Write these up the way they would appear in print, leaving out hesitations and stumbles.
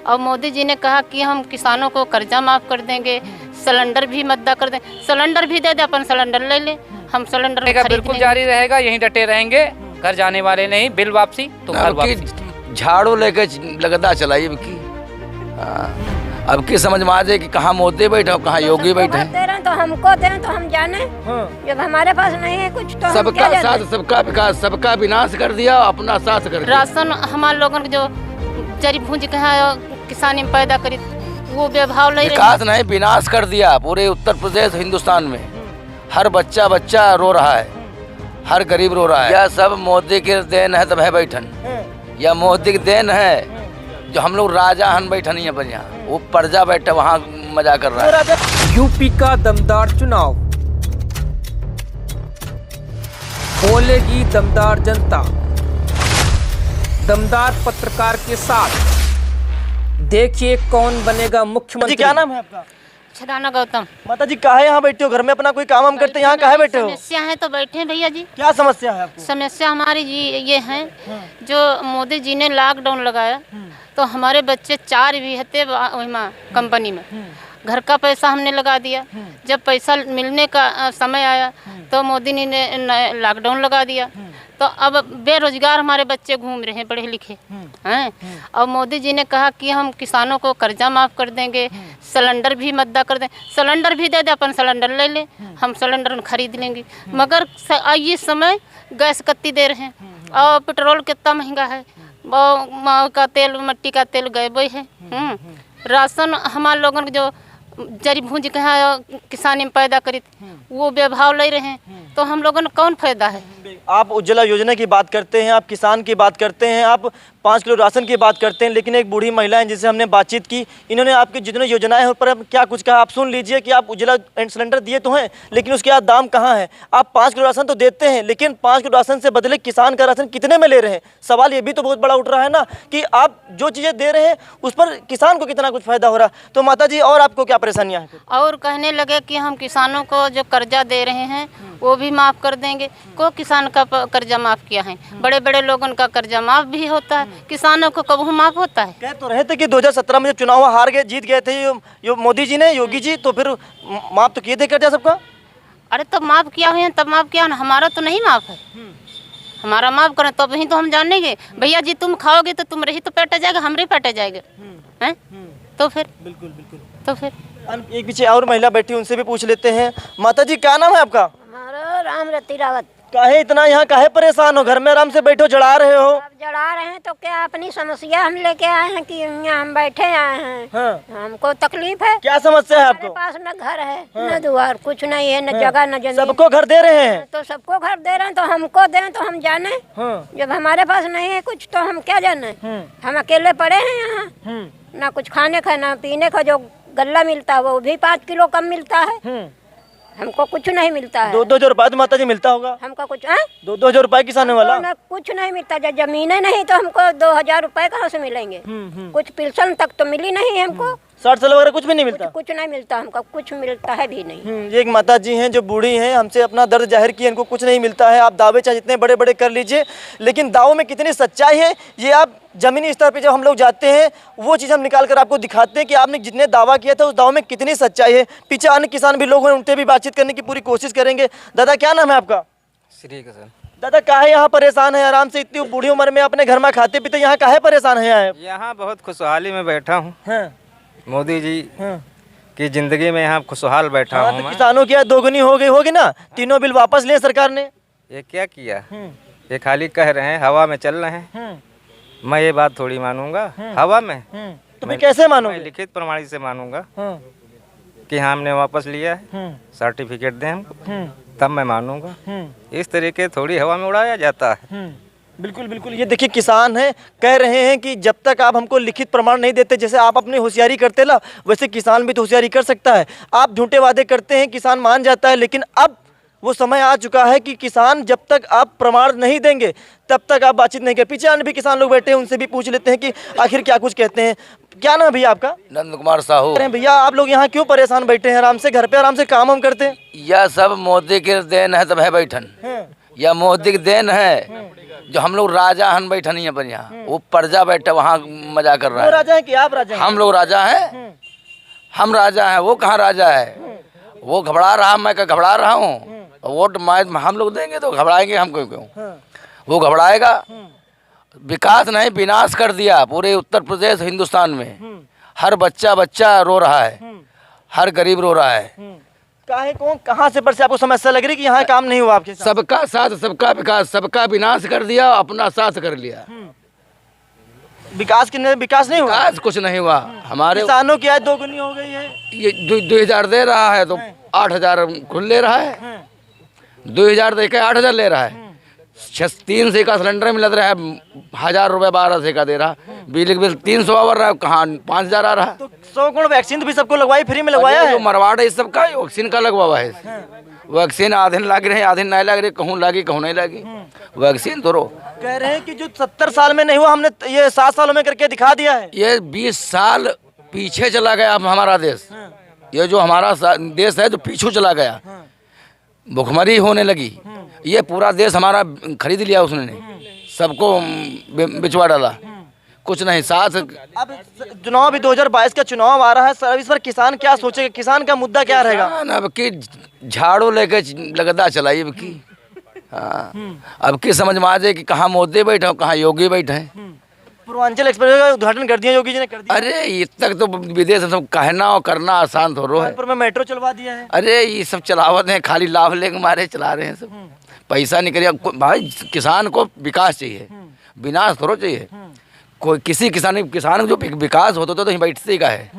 और मोदी जी ने कहा कि हम किसानों को कर्जा माफ़ कर देंगे, सिलेंडर भी मद्दा कर दें, सिलेंडर भी दे दे, अपन सिलेंडर ले ले, हम सिलेंडर खरीद बिल्कुल लेंगे। जारी रहेगा, यहीं डटे रहेंगे, घर जाने वाले नहीं। बिल वापसी तो घर वापसी। झाड़ू लेके लगता चलाई अब की। अब की समझ में आ जाए कि कहाँ मोदी बैठे और कहाँ योगी बैठे। दे रहे हैं तो हमको दें तो हम जाने, जब हमारे पास नहीं है कुछ तो सबका साथ, सबका विकास, सबका विनाश कर दिया, अपना साथ कर दिया। राशन हमारे लोगों को जो जरी भूंज कहा किसानी में पैदा करी वो बेभाव ले विकास नहीं, विनाश कर दिया पूरे उत्तर प्रदेश हिंदुस्तान में। हर बच्चा रो रहा है, हर गरीब रो रहा है। यह सब मोदी की देन है, तब है बैठन। यह मोदी की देन है जो हम लोग राजा हन बैठन यहाँ पर, यहाँ वो प्रजा बैठे वहाँ मजा कर रहा है। यूपी का दमदार चुनाव, बोलेगी दमदार जनता, दमदार पत्रकार के साथ। देखिए कौन बनेगा मुख्यमंत्री। क्या नाम है आपका? छदाना गौतम। माता जी काहे यहाँ बैठे हो? घर में अपना कोई काम हम करते हैं, यहाँ काहे बैठे हो? समस्या है तो बैठे हैं भैया जी। क्या समस्या है आपको? समस्या हमारी जी ये है, जो मोदी जी ने लॉकडाउन लगाया तो हमारे बच्चे 4 भी हते कंपनी में, घर का पैसा हमने लगा दिया। जब पैसा मिलने का समय आया तो मोदी ने लॉकडाउन लगा दिया, तो अब बेरोजगार हमारे बच्चे घूम रहे हैं, पढ़े लिखे हैं। और मोदी जी ने कहा कि हम किसानों को कर्जा माफ़ कर देंगे, सिलेंडर भी मद्दा कर दें, सिलेंडर भी दे दे, अपन सिलेंडर ले ले, हम सिलेंडर खरीद लेंगे। मगर ये समय गैस कत्ती दे रहे हैं और पेट्रोल कितना महंगा है, माँ का तेल, मट्टी का तेल गायब है। राशन हमारे लोगों को जो जरी भूंज कहा किसानी में पैदा करी वो बेभाव ले रहे हैं, तो हम लोगों ने कौन फायदा है? आप उज्ज्वला योजना की बात करते हैं, आप किसान की बात करते हैं, आप 5 किलो राशन की बात करते हैं, लेकिन एक बूढ़ी महिला है जिनसे हमने बातचीत की, इन्होंने आपकी जितनी योजनाएं हैं उस पर क्या कुछ कहा आप सुन लीजिए। कि आप उज्ज्वला सिलेंडर दिए तो हैं, लेकिन उसके बाद दाम कहाँ है? आप 5 किलो राशन तो देते हैं, लेकिन 5 किलो राशन से बदले किसान का राशन कितने में ले रहे हैं? सवाल ये भी तो बहुत बड़ा उठ रहा है ना, कि आप जो चीज़ें दे रहे हैं उस पर किसान को कितना कुछ फायदा हो रहा है। तो माता जी और आपको क्या परेशानियाँ हैं? और कहने लगे कि हम किसानों को जो कर्जा दे रहे हैं वो भी माफ़ कर देंगे। को किसान का कर्जा माफ़ किया है? बड़े बड़े लोगों का कर्जा माफ़ भी होता है, किसानों को कब माफ़ होता है? कह तो रहे थे कि 2017 में जब चुनाव हार गए, जीत गए थे यो मोदी जी ने, योगी जी, तो फिर माफ़ तो किए थे कर्जा सबका। अरे तब माफ़ किया हुए हैं, तब माफ़ किया ना, हमारा तो नहीं माफ़ है। हमारा माफ़ करें तब ही तो हम जानेंगे। भैया जी तुम खाओगे तो तुम रही तो पेटे जाएगा, हमरे पेटे जाएगा, हैं? तो फिर बिल्कुल बिल्कुल। तो फिर एक पीछे और महिला बैठी, उनसे भी पूछ लेते हैं। माता जी क्या नाम है आपका? हमारा राम रति रावत। काहे इतना यहाँ काहे परेशान हो? घर में आराम से बैठो, जड़ा रहे हो। अब जड़ा रहे हैं तो क्या अपनी समस्या हम लेके आए हैं कि यहाँ हम बैठे आए हैं? हाँ। हमको तकलीफ है। क्या समस्या है हमारे आपको? पास न घर है, न द्वार, कुछ नहीं है, न जगह, न जमीन। सबको घर दे रहे हैं तो सबको घर दे रहे हैं तो हमको दें तो हम जाने, जब हमारे पास नहीं है कुछ तो हम क्या जाने? हम अकेले पड़े हैं यहाँ, ना कुछ खाने का ना पीने का। जो गल्ला मिलता है वो भी 5 किलो कम मिलता है, हमको कुछ नहीं मिलता है। 2-2 हजार रुपए तो माता जी मिलता होगा हमको कुछ 2-2 हजार रुपए किसाने वाला ना कुछ नहीं मिलता। जब जमीनें नहीं तो हमको 2000 रुपए कहाँ से मिलेंगे? कुछ पेंशन तक तो मिली नहीं हमको। 60 साल वगैरह कुछ भी नहीं मिलता। कुछ नहीं मिलता हमको, कुछ मिलता है भी नहीं। ये एक माता जी हैं जो बूढ़ी हैं, हमसे अपना दर्द जाहिर किए, इनको कुछ नहीं मिलता है। आप दावे चाहे जितने बड़े बड़े कर लीजिए, लेकिन दावों में कितनी सच्चाई है ये आप जमीनी स्तर पे जब हम लोग जाते हैं वो चीज़ हम निकाल कर आपको दिखाते हैं कि आपने जितने दावा किया था उस दावे में कितनी सच्चाई है। पीछे अन्य किसान भी लोग हैं, उनसे भी बातचीत करने की पूरी कोशिश करेंगे। दादा क्या नाम है आपका? श्री कृष्ण। दादा काहे यहाँ परेशान है? आराम से इतनी बूढ़ी उम्र में अपने घर में खाते पीते, यहाँ काहे परेशान है? यहाँ बहुत खुशहाली में बैठा हूँ। हाँ। मोदी जी की जिंदगी में यहाँ खुशहाल बैठा हूँ। तो किसानों की दोगुनी हो गई होगी ना, तीनों बिल वापस लिए सरकार ने। ये क्या किया? ये खाली कह रहे हैं, हवा में चल रहे हैं। मैं ये बात थोड़ी मानूंगा हवा में। तो फिर कैसे मानोगे? मैं लिखित प्रमाण से मानूंगा कि हाँ हमने वापस लिया है, सर्टिफिकेट दें हमको, तब मैं मानूंगा। इस तरीके थोड़ी हवा में उड़ाया जाता है। बिल्कुल बिल्कुल। ये देखिए किसान हैं, कह रहे हैं कि जब तक आप हमको लिखित प्रमाण नहीं देते, जैसे आप अपनी होशियारी करते ना वैसे किसान भी तो होशियारी कर सकता है। आप झूठे वादे करते हैं, किसान मान जाता है, लेकिन अब वो समय आ चुका है कि किसान जब तक आप प्रमाण नहीं देंगे तब तक आप बातचीत नहीं कर। पीछे अन्य भी किसान लोग बैठे हैं, उनसे भी पूछ लेते हैं कि आखिर क्या कुछ कहते हैं। क्या नाम है भैया आपका? नंद कुमार साहू। अरे भैया आप लोग यहाँ क्यों परेशान बैठे हैं? आराम से घर पे आराम से काम हम करते हैं। यह सब मोदी की देन है, तब है बैठन। या मोदी की देन है जो हम लोग राजा हन बैठा नहीं है पर यहाँ वो प्रजा बैठा वहाँ मजा कर रहा वो है। राजा है कि आप राजा हैं? हम लोग राजा हैं, हम राजा हैं, वो कहाँ राजा है। वो घबरा रहा, मैं क्या घबरा रहा हूँ। वोट हम लोग देंगे तो घबराएंगे हम क्यों? वो घबराएगा। विकास नहीं विनाश कर दिया पूरे उत्तर प्रदेश हिंदुस्तान में। हर बच्चा बच्चा रो रहा है, हर गरीब रो रहा है। काहे कौन कहाँ से पर से आपको समस्या लग रही है कि यहाँ काम नहीं हुआ आपके साथ? सबका साथ सबका विकास, सबका विनाश कर दिया, अपना साथ कर लिया। विकास नहीं हुआ। विकास कुछ नहीं हुआ। हमारे किसानों की आय दोगुनी हो गई है। ये 2000 दे रहा है तो 8000 खुद ले रहा है। 2000 दे के 8000 ले रहा है। 300 का सिलेंडर मिल रहा है, 1000 रुपये 1200 का दे रहा। बिजली बिल 300 आवर रहा है, कहाँ 5000 आ रहा है। तो 100 करोड़ वैक्सीन भी सबको लगवाई, फ्री में लगवाया जो है। मरवाड़ है इस सब का वैक्सीन का लगवा हुआ है। वैक्सीन आधे लग रहे हैं, आधे नहीं लग रहे, कहूँ लगी कहूँ नहीं लगी। वैक्सीन तो कह रहे हैं कि जो 70 साल में नहीं हुआ हमने ये 7 सालों में करके दिखा दिया है। ये 20 साल पीछे चला गया अब हमारा देश। ये जो हमारा देश है जो पीछे चला गया, भुखमरी होने लगी। ये पूरा देश हमारा खरीद लिया उसने, सबको बिचवा डाला, कुछ नहीं साथ। अब चुनाव भी 2022 का चुनाव आ रहा है सर, इस पर किसान क्या सोचेगा? किसान का मुद्दा क्या रहेगा? अब की झाड़ू लेके लगदा चलाई अब की। हाँ, अब की समझ में आ जाए कि कहाँ मोदी बैठे कहाँ योगी बैठे हैं। पूर्वांचल एक्सप्रेस का उद्घाटन कर दिया योगी जी ने, कर दिया। अरे ये तक तो विदेश में सब कहना और करना आसान थोड़ा है। कानपुर में मेट्रो चलवा दिया है। अरे ये सब चलावत हैं, खाली लाभ लेके मारे चला रहे हैं सब। पैसा नहीं करिए भाई। किसान को विकास चाहिए, विनाश थोड़ा चाहिए। कोई किसी किसान जो विकास होता तो बैठते का है।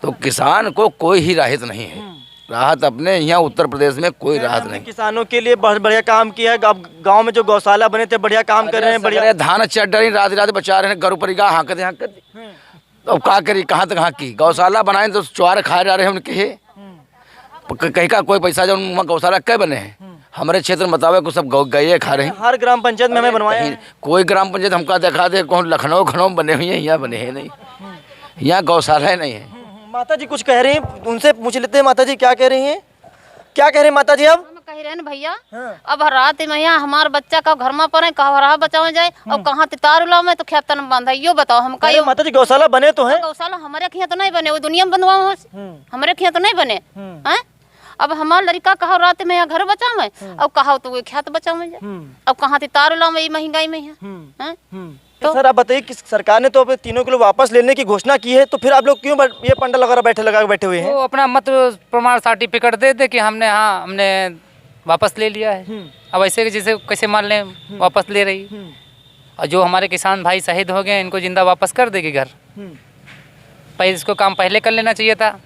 तो किसान को कोई ही राहत नहीं है। राहत अपने यहाँ उत्तर प्रदेश में कोई राहत नहीं। किसानों के लिए बहुत बढ़िया काम किया है। अब गांव में जो गौशाला बने थे बढ़िया काम कर रहे हैं। बढ़िया धान चढ़ रही, रात रात बचा रहे हैं, गरु परिगा हाँकते अब क्या करी, कहाँ तक हाँकी। गौशाला बनाए तो चुआर खा जा रहे हैं उनके। कहीं का कोई पैसा जो गौशाला क्या बने हैं हमारे क्षेत्र में बतावे को सब गए खा रहे हैं। हर ग्राम पंचायत में हमें बनवाया है। कोई ग्राम पंचायत हमका दिखा दे कौन लखनऊ बने हुए हैं, यहाँ बने हैं नहीं। यहाँ गौशाला नहीं है। माता जी कुछ कह रही हैं, उनसे पूछ लेते हैं। माता जी क्या कह रही हैं? क्या कह रहे हैं माता जी? अब हम कह रहे हैं भैया, अब रात में यहाँ हमारे बच्चा का घर में पड़े, कहाँ रहा बचाओ जाए, अब कहाँ तार उलाओ में तो खेतन में बांधा। यो बताओ हमका। यो माता जी गौशाला बने तो हैं। गौशाला हमारे खिया तो नहीं बने, वो दुनिया में बनवाओ, हमारे खिया तो नहीं बने हैं। अब हमारा लड़का कहा रात में यहाँ घर बचाओ में, अब कहा तो खेत बचाओ में जाए, अब कहाँ तार उलाओ में महंगाई में है। तो सर आप बताइए कि सरकार ने तो अब 3 किलो वापस लेने की घोषणा की है, तो फिर आप लोग क्यों ये पंडा लगा बैठे हुए हैं? वो अपना मत प्रमाण सर्टिफिकेट दे दे कि हमने वापस ले लिया है। अब ऐसे जैसे कैसे मान लें वापस ले रही। और जो हमारे किसान भाई शहीद हो गए इनको जिंदा वापस कर देगी घर। पहले इसको काम पहले कर लेना चाहिए था,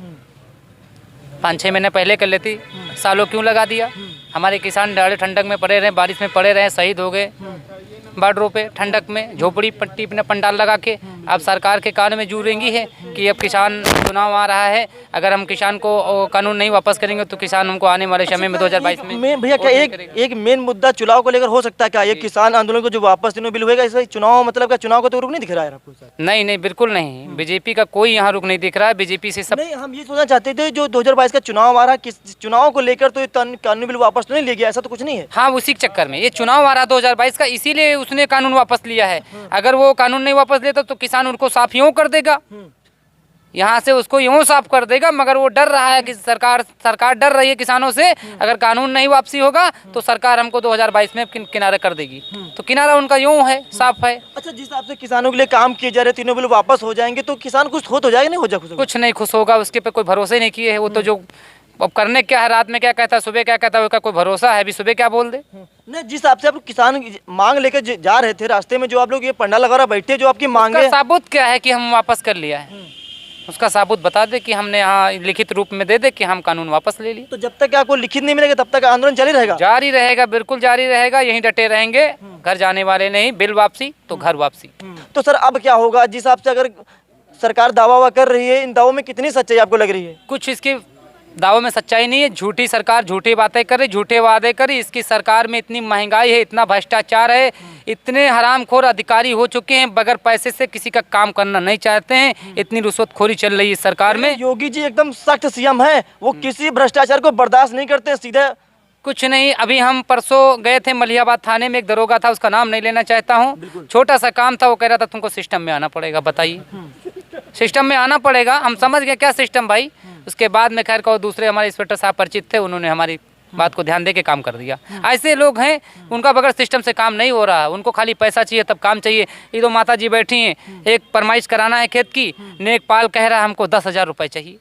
5-6 महीने पहले कर लेती। सालों क्यों लगा दिया? हमारे किसान डाले ठंडक में पड़े रहे, बारिश में पड़े रहे, शहीद हो गए बॉर्डरों पे, ठंडक में झोपड़ी पट्टी अपने पंडाल लगा के। अब सरकार के कान में जूरेंगी है कि अब किसान चुनाव आ रहा है, अगर हम किसान को कानून नहीं वापस करेंगे तो किसान हमको आने वाले समय में 2022 में भैया क्या एक मेन मुद्दा चुनाव को लेकर हो सकता है क्या? ये किसान आंदोलन को जो वापस तीनों बिल होगा, इससे चुनाव मतलब क्या चुनाव को तो रुक नहीं दिख रहा है आपको? नहीं बिल्कुल नहीं। बीजेपी का कोई यहाँ रुक नहीं दिख रहा है। बीजेपी से सब नहीं, हम ये सोचना चाहते थे जो 2022 का चुनाव आ रहा है, चुनाव को लेकर तो कानूनी बिल वापस तो नहीं ले गया, ऐसा तो कुछ नहीं है। हाँ, उसी के चक्कर में ये चुनाव आ रहा 2022 का, इसीलिए उसने कानून वापस लिया है। अगर वो कानून नहीं वापस लेता तो किसान उनको साफ यूं कर देगा, यहाँ से उसको यूं साफ कर देगा। मगर वो डर रहा है कि सरकार डर रही है किसानों से। अगर कानून नहीं वापसी होगा तो सरकार हमको 2022 में किनारा कर देगी। तो किनारा उनका यूं है, साफ है। अच्छा, जिस हिसाब से किसानों के लिए काम किए जा रहे, 3 बिल वापस हो जाएंगे तो किसान कुछ खुश हो जाएगा? नहीं हो जाएगा? कुछ नहीं खुश होगा, उसके पे कोई भरोसा ही नहीं किए है। वो तो जो अब करने क्या है, रात में क्या कहता है, सुबह क्या कहता है, उसका कोई भरोसा है? अभी सुबह क्या बोल दे। नहीं, जिस हिसाब से आप किसान मांग लेकर जा रहे थे, रास्ते में जो आप लोग ये पंडाल लगा बैठे, जो आपकी मांगे, साबुत क्या है कि हम वापस कर लिया है? उसका साबुत बता दे कि हमने यहाँ लिखित रूप में दे दे कि हम कानून वापस ले लिए। तो जब तक आपको लिखित नहीं मिलेगा तब तक आंदोलन जारी रहेगा? जारी रहेगा, बिल्कुल जारी रहेगा। यहीं डटे रहेंगे, घर जाने वाले नहीं। बिल वापसी तो घर वापसी। तो सर अब क्या होगा? जिस हिसाब से अगर सरकार दावा कर रही है, इन दावों में कितनी सच्चाई आपको लग रही है? कुछ इसके दावों में सच्चाई नहीं है। झूठी सरकार झूठी बातें करे, झूठे वादे करे। इसकी सरकार में इतनी महंगाई है, इतना भ्रष्टाचार है, इतने हरामखोर अधिकारी हो चुके हैं, बगैर पैसे से किसी का काम करना नहीं चाहते हैं। इतनी रिश्वतखोरी चल रही है सरकार में। योगी जी एकदम सख्त सीएम है, वो किसी भ्रष्टाचार को बर्दाश्त नहीं करते, सीधे कुछ नहीं, अभी हम परसों गए थे मलिहाबाद थाने में, एक दरोगा था, उसका नाम नहीं लेना चाहता हूँ, छोटा सा काम था, वो कह रहा था तुमको सिस्टम में आना पड़ेगा। बताइए, सिस्टम में आना पड़ेगा। हम समझ गए क्या सिस्टम भाई। उसके बाद में खैर को दूसरे हमारे इंस्पेक्टर साहब परिचित थे, उन्होंने हमारी बात को ध्यान दे के काम कर दिया। ऐसे लोग हैं, उनका बगैर सिस्टम से काम नहीं हो रहा, उनको खाली पैसा चाहिए तब काम चाहिए। ये दो माता जी बैठी हैं, एक फरमाइश कराना है खेत की, नेकपाल कह रहा है हमको 10,000 रुपये चाहिए।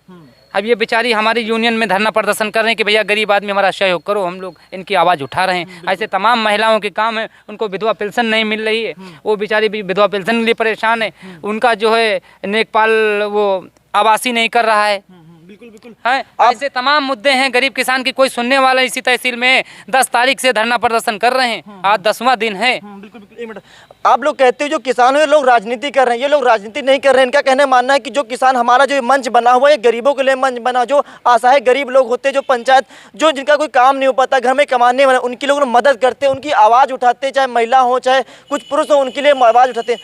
अब ये बेचारी हमारी यूनियन में धरना प्रदर्शन कर रहे हैं कि भैया गरीब आदमी हमारा सहयोग करो, हम लोग इनकी आवाज़ उठा रहे हैं। ऐसे तमाम महिलाओं के काम है, उनको विधवा पेंशन नहीं मिल रही है, वो बेचारी भी विधवा पेंशन के लिए परेशान है। उनका जो है नेकपाल वो आवासी नहीं कर रहा है। बिल्कुल बिल्कुल है, ऐसे तमाम मुद्दे हैं। गरीब किसान की कोई सुनने वाला इसी तहसील में 10 तारीख से धरना प्रदर्शन कर रहे हैं, आज 10वां दिन है। बिल्कुल बिल्कुल। एक मिनट, आप लोग कहते हो जो किसान है लोग राजनीति कर रहे हैं, ये लोग राजनीति नहीं कर रहे हैं। इनका कहना मानना है कि जो किसान हमारा जो मंच बना हुआ है गरीबों के लिए मंच बना, जो असहाय गरीब लोग होते हैं, जो पंचायत जो जिनका कोई काम नहीं हो पाता, घर में कमाने वाले, उनकी लोग मदद करते हैं, उनकी आवाज़ उठाते हैं, चाहे महिला हो चाहे कुछ पुरुष हो, उनके लिए आवाज़ उठाते हैं।